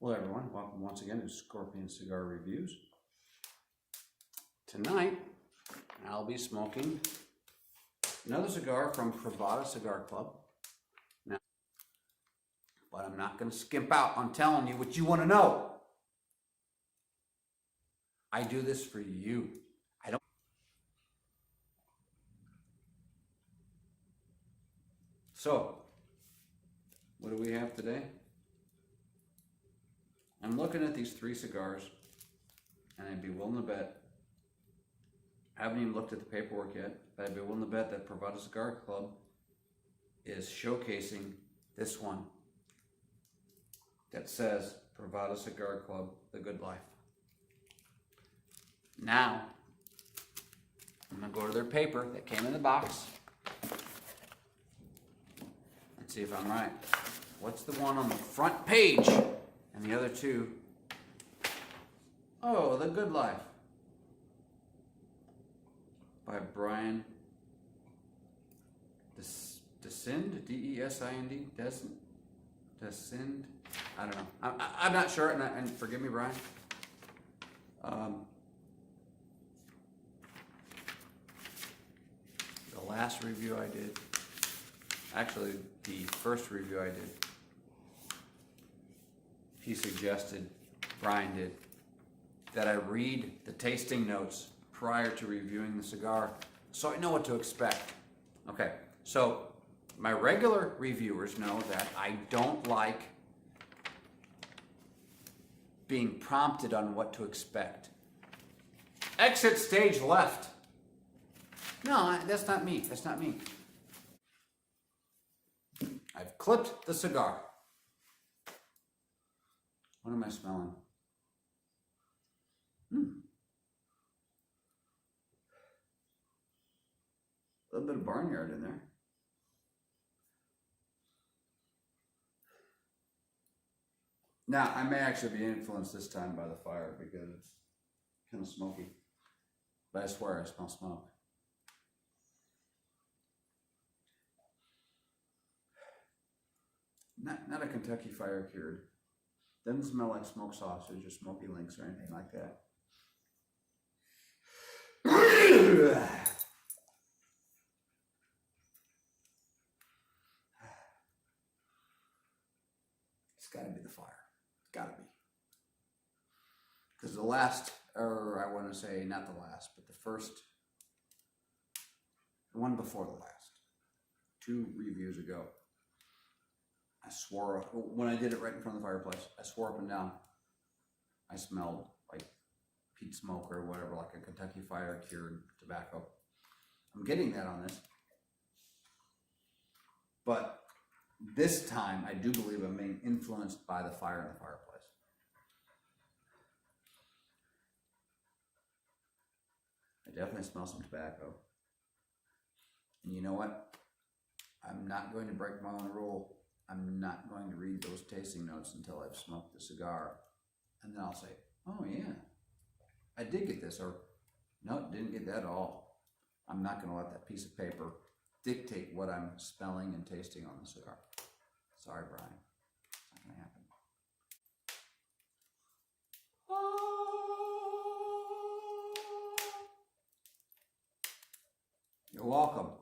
Hello everyone, welcome once again to Scorpion Cigar Reviews. Tonight, I'll be smoking another cigar from Privada Cigar Club. Now, but I'm not going to skimp out on telling you what you want to know. I do this for you. I don't. So, what do we have today? I'm looking at these three cigars, and I'd be willing to bet, I haven't even looked at the paperwork yet, but I'd be willing to bet that Privada Cigar Club is showcasing this one that says Privada Cigar Club, The Good Life. Now, I'm going to go to their paper that came in the box and see if I'm right. What's the one on the front page? And the other two, oh, The Good Life by Brian Desind, D-E-S-I-N-D, Desind, I don't know. I'm not sure, and forgive me, Brian. The last review I did, actually the first review I did, he suggested, Brian did, that I read the tasting notes prior to reviewing the cigar so I know what to expect. Okay, so my regular reviewers know that I don't like being prompted on what to expect. Exit stage left. No, that's not me. That's not me. I've clipped the cigar. What am I smelling? A little bit of barnyard in there. Now, I may actually be influenced this time by the fire because it's kind of smoky. But I swear I smell smoke. Not a Kentucky fire cured. Doesn't smell like smoked sausage or smoky links or anything like that. It's got to be the fire. It's got to be. Because the last, or I want to say not the last, but the first, the one before the last, 2 reviews ago, I swore, when I did it right in front of the fireplace, I swore up and down, I smelled like peat smoke or whatever, like a Kentucky fire cured tobacco. I'm getting that on this. But this time, I do believe I'm being influenced by the fire in the fireplace. I definitely smell some tobacco. And you know what? I'm not going to break my own rule. I'm not going to read those tasting notes until I've smoked the cigar. And then I'll say, oh yeah, I did get this, or no, didn't get that at all. I'm not going to let that piece of paper dictate what I'm smelling and tasting on the cigar. Sorry, Brian. It's not going to happen. You're welcome.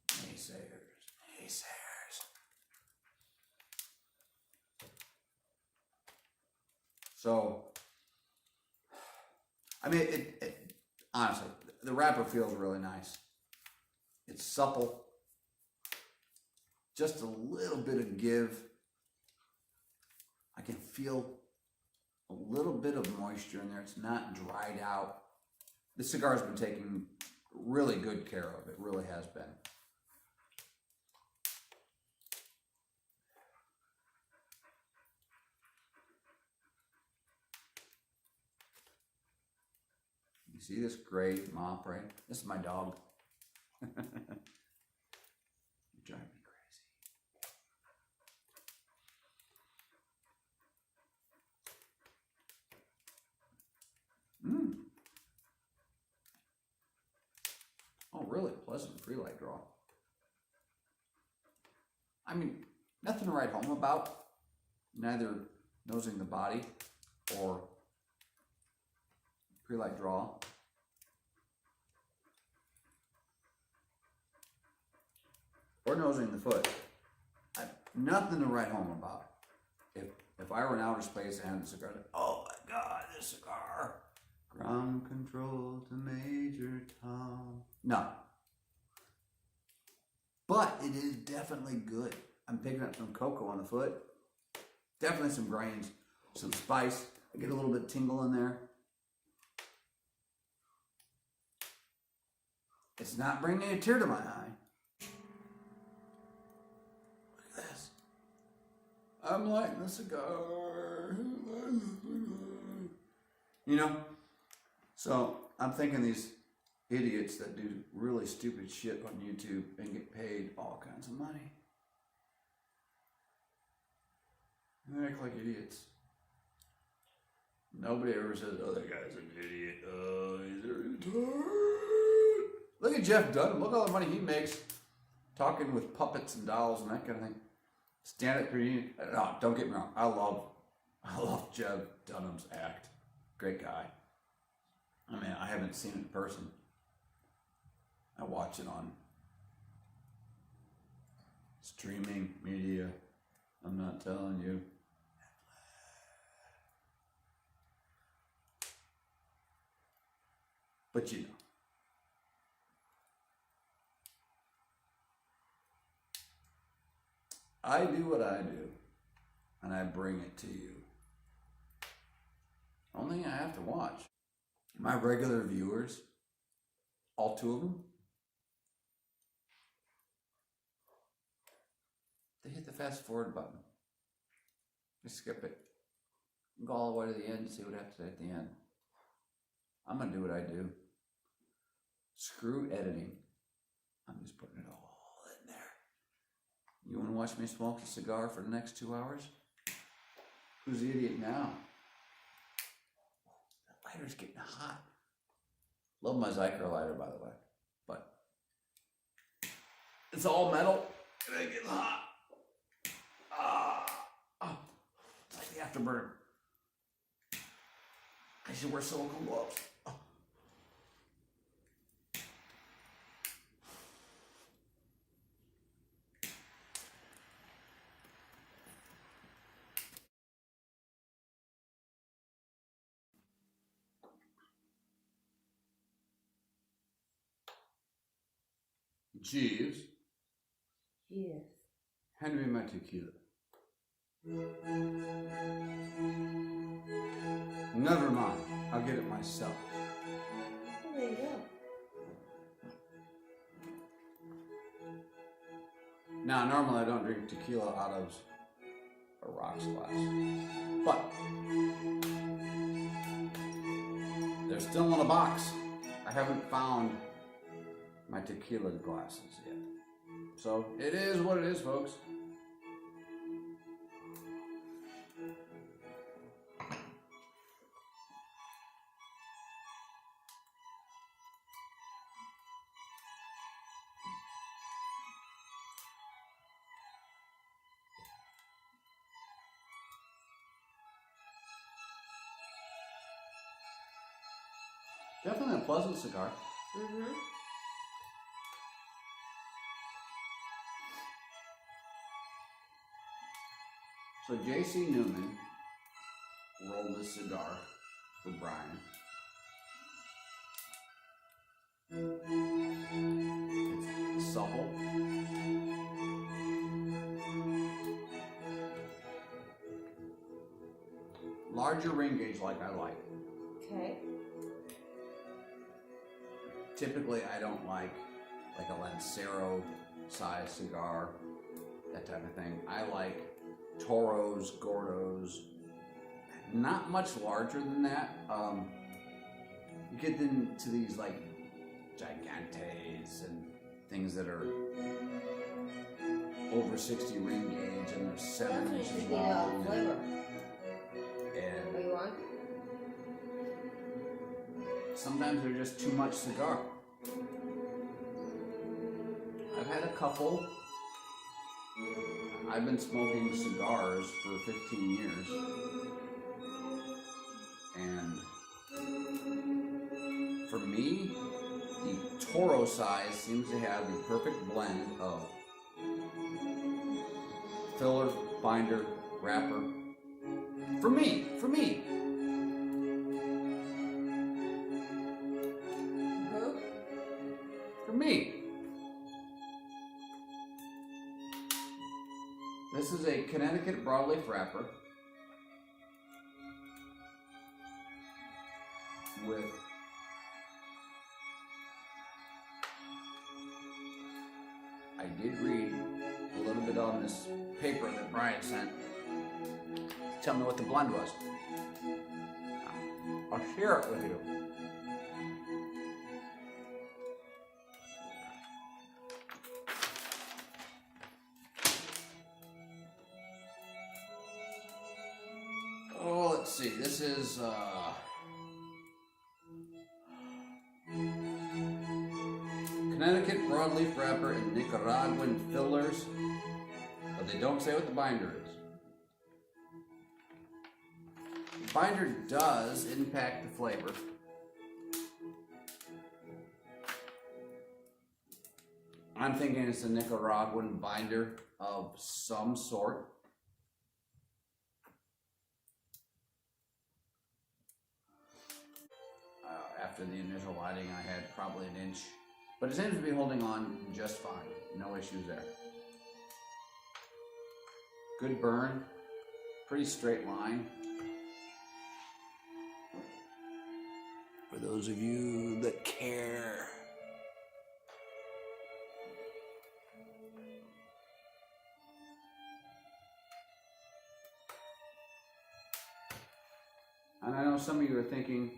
Naysayers. So, I mean, honestly, the wrapper feels really nice. It's supple. Just a little bit of give. I can feel a little bit of moisture in there. It's not dried out. This cigar's been taking really good care of. It really has been. You see this gray mop, right? This is my dog. You drive me crazy. Oh, really pleasant free light draw. I mean, Nothing to write home about. Neither nosing the body or pre-light draw. Or nosing the foot. Nothing to write home about. If I were in outer space and had a cigar, oh my God, this cigar. Ground control to Major Tom. No. But it is definitely good. I'm picking up some cocoa on the foot. Definitely some grains, some spice. I get a little bit of tingle in there. It's not bringing a tear to my eye. Look at this. I'm lighting the cigar. You know? So I'm thinking these idiots that do really stupid shit on YouTube and get paid all kinds of money. They act like idiots. Nobody ever says, oh, that guy's an idiot. Oh, he's a retard. Look at Jeff Dunham. Look at all the money he makes talking with puppets and dolls and that kind of thing. Stand up for you. No, don't get me wrong. I love Jeff Dunham's act. Great guy. I mean, I haven't seen it in person. I watch it on streaming media. I'm not telling you. But you know. I do what I do, and I bring it to you. Only thing I have to watch. My regular viewers, all 2 of them, they hit the fast forward button. Just skip it. Go all the way to the end and see what I have to say at the end. I'm going to do what I do. Screw editing. I'm just putting it all in there. You want to watch me smoke a cigar for the next 2 hours? Who's the idiot now? That lighter's getting hot. Love my Zyker lighter, by the way. But it's all metal and it gets hot. It's like the afterburner. I should wear silicone gloves. Jeeves. Yes. Hand me my tequila. Never mind. I'll get it myself. Oh, there you go. Now, normally I don't drink tequila out of a rocks glass. But they're still in a box. I haven't found my tequila glasses yet. So it is what it is, folks. Definitely a pleasant cigar. Mm-hmm. So J.C. Newman rolled this cigar for Brian. It's supple. Larger ring gauge like I like. Okay. Typically I don't like a Lancero size cigar, that type of thing. I like Toros, Gordos, not much larger than that. You get into these like Gigantes and things that are over 60 ring gauge and they're 7 inches long. Flavor. And What do you want? sometimes they're just too much cigar. I've had a couple. I've been smoking cigars for 15 years, and for me, the Toro size seems to have the perfect blend of filler, binder, wrapper. For me. For me. This is a Connecticut broadleaf wrapper with I did read a little bit on this paper that Brian sent. Tell me what the blend was. I'll share it with you. Oh, let's see. This is Connecticut broadleaf wrapper and Nicaraguan fillers, but they don't say what the binder is. The binder does impact the flavor. I'm thinking it's a Nicaraguan binder of some sort. After the initial lighting, I had probably an inch, but it seems to be holding on just fine. No issues there. Good burn, pretty straight line. For those of you that care. And I know some of you are thinking,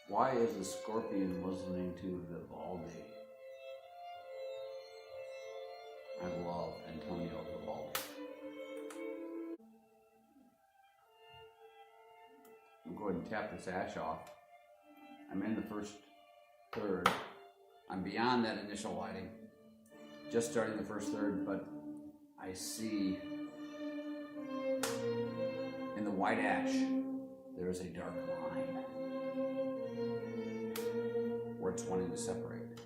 why is a scorpion listening to Vivaldi? I love Antonio Vivaldi. I'll go ahead and tap this ash off. I'm in the first third. I'm beyond that initial lighting. Just starting the first third, but I see in the white ash, there is a dark line where it's wanting to separate.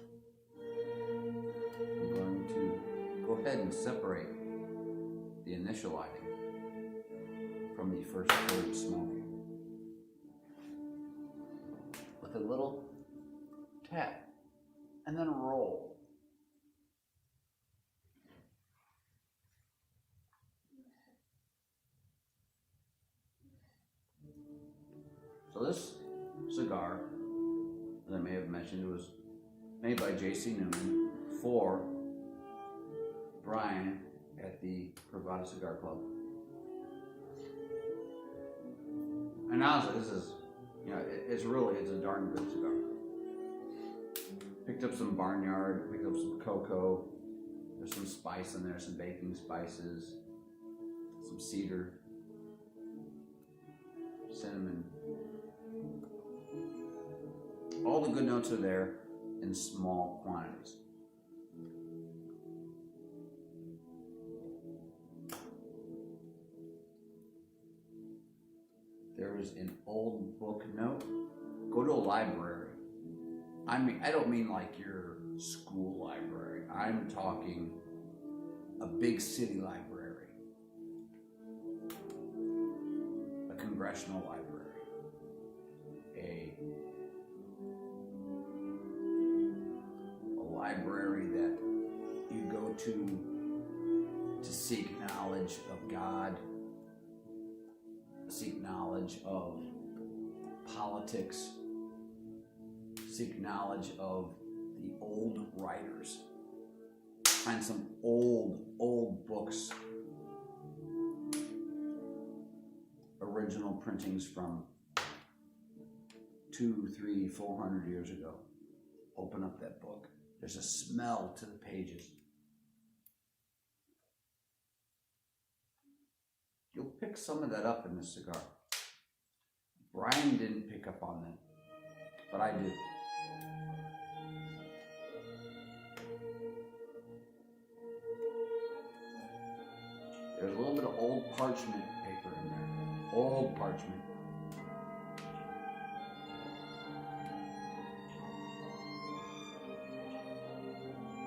I'm going to go ahead and separate the initial lighting from the first third smoking with a little tap and then roll. So this cigar, as I may have mentioned, was made by J.C. Newman for Brian at the Privada Cigar Club. And honestly, this is, it's a darn good cigar. Picked up some Barnyard, picked up some cocoa. There's some spice in there, some baking spices, some cedar, cinnamon. All the good notes are there in small quantities. There is an old book note. Go to a library. I don't mean like your school library. I'm talking a big city library, a congressional library, a library that you go to seek knowledge of God, seek knowledge of politics, seek knowledge of the old writers. Find some old books, original printings from 200, 300, 400 years ago. Open up that book. There's a smell to the pages. You'll pick some of that up in this cigar. Brian didn't pick up on that, but I did. There's a little bit of old parchment paper in there. Old parchment.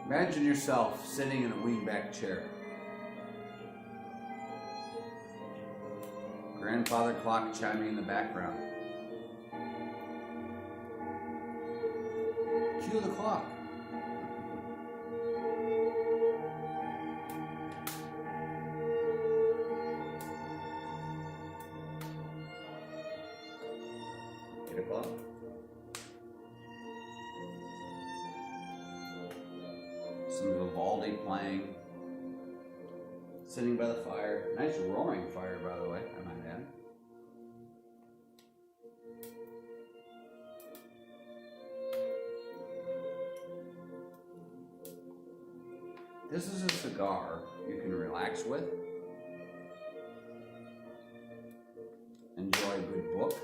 Imagine yourself sitting in a wingback chair. Grandfather clock chiming in the background. Cue the clock. O'clock. Some Vivaldi playing. Sitting by the fire. Nice roaring fire, by the way, I might add. This is a cigar you can relax with. Enjoy a good book.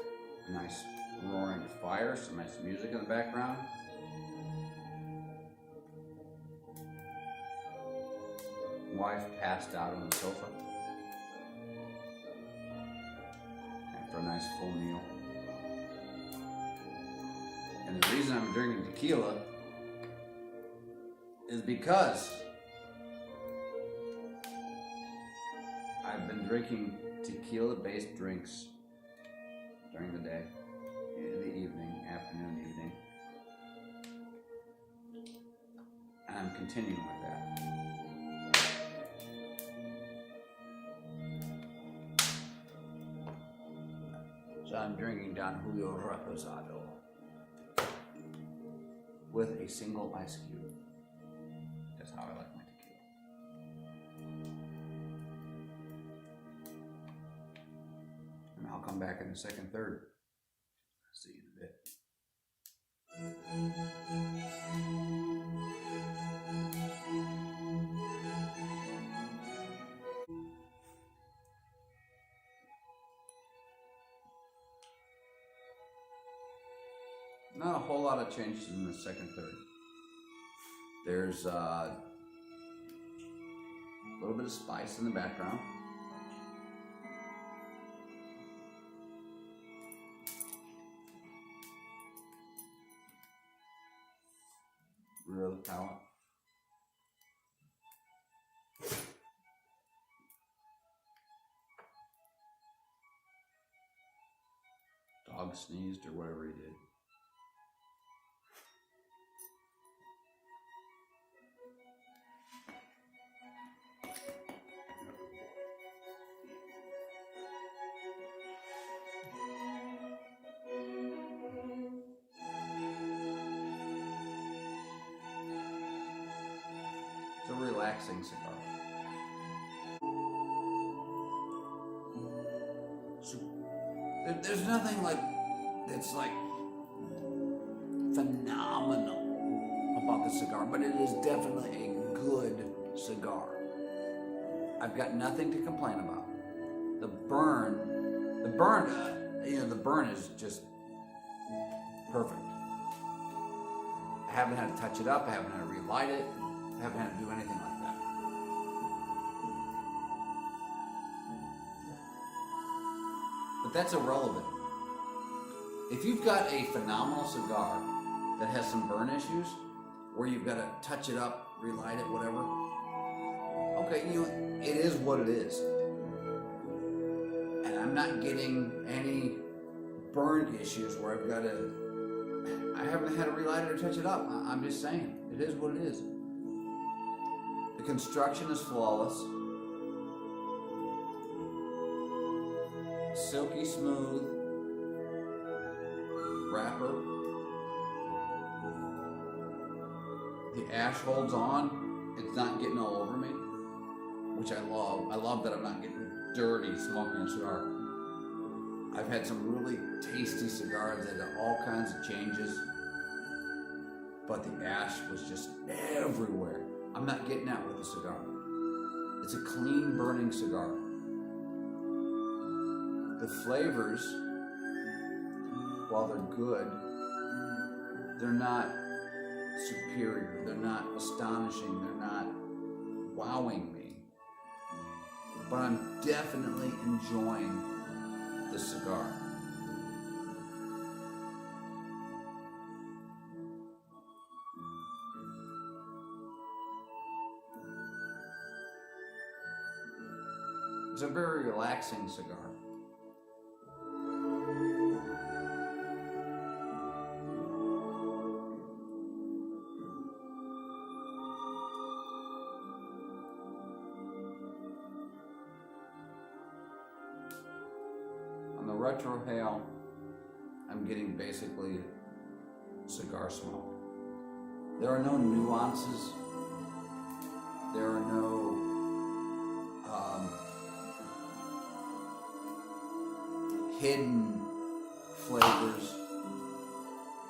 A nice roaring fire, some nice music in the background. Wife passed out on the sofa after a nice full meal. And the reason I'm drinking tequila is because I've been drinking tequila-based drinks during the day, in the evening, afternoon, evening. And I'm continuing with that. So I'm drinking Don Julio Reposado with a single ice cube. That's how I like my tequila. And I'll come back in the second, third. See you in a bit. Not a whole lot of changes in the second, third. There's a little bit of spice in the background. Rear of the palate. Dog sneezed or whatever he did. It's a relaxing cigar. So, there's nothing that's like phenomenal about the cigar, but it is definitely a good cigar. I've got nothing to complain about. The burn is just perfect. I haven't had to touch it up. I haven't had to relight it. I haven't had to do anything like that. But that's irrelevant. If you've got a phenomenal cigar that has some burn issues, where you've got to touch it up, relight it, whatever, okay, it is what it is. And I'm not getting any burn issues where I haven't had to relight it or touch it up. I'm just saying, it is what it is. The construction is flawless. Silky smooth wrapper. The ash holds on. It's not getting all over me, which I love. I love that I'm not getting dirty smoking a cigar. I've had some really tasty cigars that had all kinds of changes, but the ash was just everywhere. I'm not getting that with a cigar. It's a clean burning cigar. The flavors, while they're good, they're not superior. They're not astonishing. They're not wowing me. but I'm definitely enjoying this cigar. It's a very relaxing cigar. On the retrohale, I'm getting basically cigar smoke. There are no nuances. There are no hidden flavors,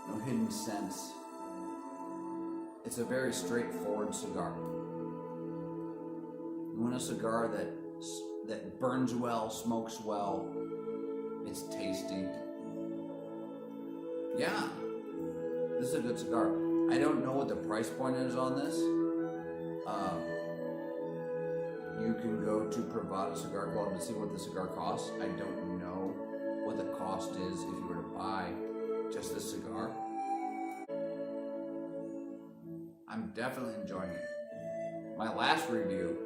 no hidden scents. It's a very straightforward cigar. You want a cigar that burns well, smokes well, it's tasty. Yeah, this is a good cigar. I don't know what the price point is on this. You can go to Privada Cigar Club to see what the cigar costs. I don't know what the cost is if you were to buy just this cigar. I'm definitely enjoying it. My last review,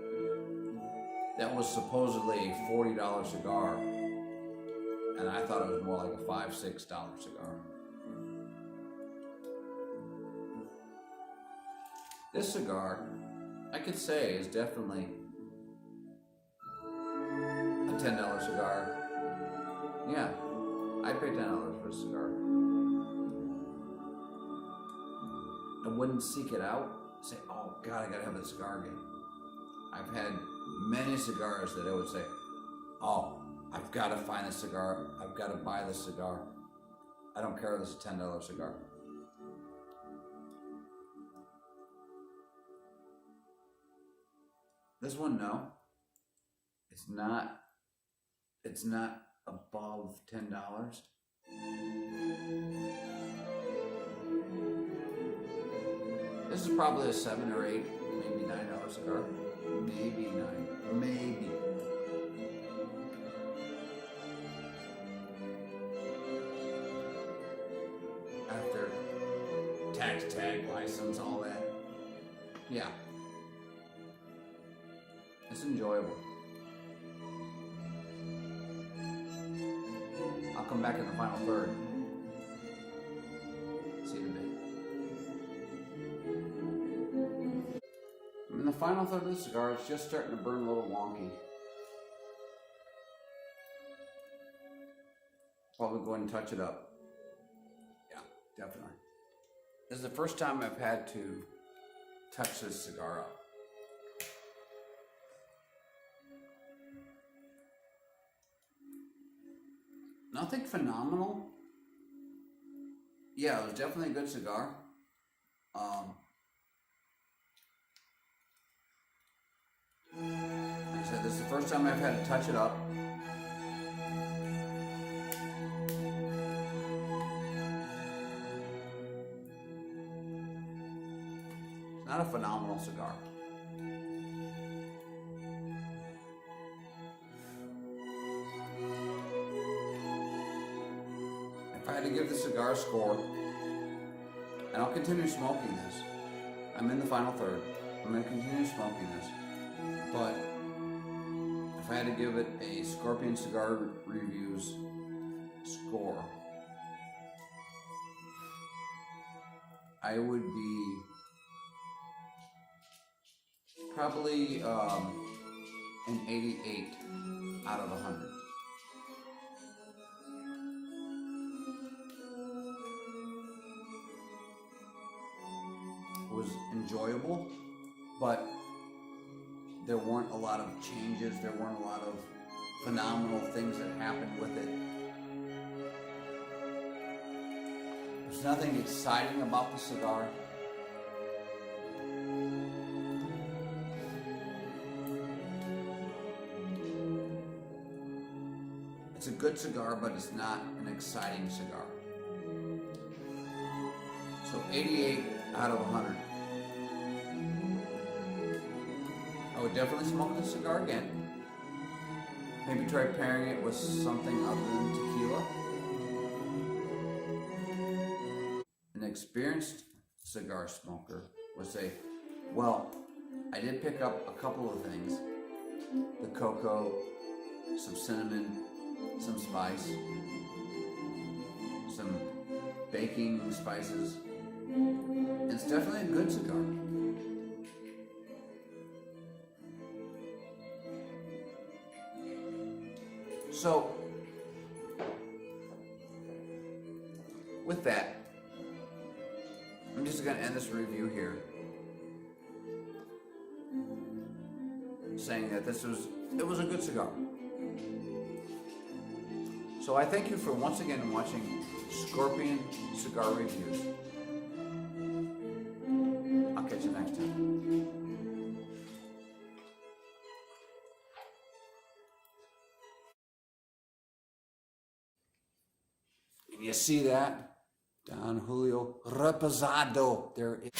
that was supposedly a $40 cigar, and I thought it was more like a $5, $6 cigar. This cigar, I could say, is definitely a $10 cigar. Yeah, I'd pay $10 for a cigar. I wouldn't seek it out, say, oh God, I gotta have that cigar again. I've had many cigars that I would say, oh, I've gotta find this cigar, I've gotta buy this cigar. I don't care if it's a $10 cigar. This one, no. It's not above $10. This is probably a $7 or $8, maybe $9 cigar. Maybe $9, maybe. After tax tag, license, all that. Yeah. It's enjoyable. I'll come back in the final third. See you in a bit. In the final third of the cigar, it's just starting to burn a little wonky. Probably go ahead and touch it up. Yeah, definitely. This is the first time I've had to touch this cigar up. Nothing phenomenal. Yeah, it was definitely a good cigar. Like I said, this is the first time I've had to touch it up. It's not a phenomenal cigar. If I had to give the cigar a score, and I'll continue smoking this. I'm in the final third. I'm going to continue smoking this. But if I had to give it a Scorpion Cigar Reviews score, I would be probably an 88 out of 100. It was enjoyable, but there weren't a lot of changes, there weren't a lot of phenomenal things that happened with it. There's nothing exciting about the cigar. It's a good cigar, but it's not an exciting cigar. So 88 out of 100. I would definitely smoke this cigar again. Maybe try pairing it with something other than tequila. An experienced cigar smoker would say, well, I did pick up a couple of things. The cocoa, some cinnamon, some spice, some baking spices. It's definitely a good cigar. So, with that, I'm just going to end this review here, saying that it was a good cigar. So I thank you for once again watching Scorpion Cigar Reviews. I'll catch you next time. And you see that? Don Julio Reposado. There is.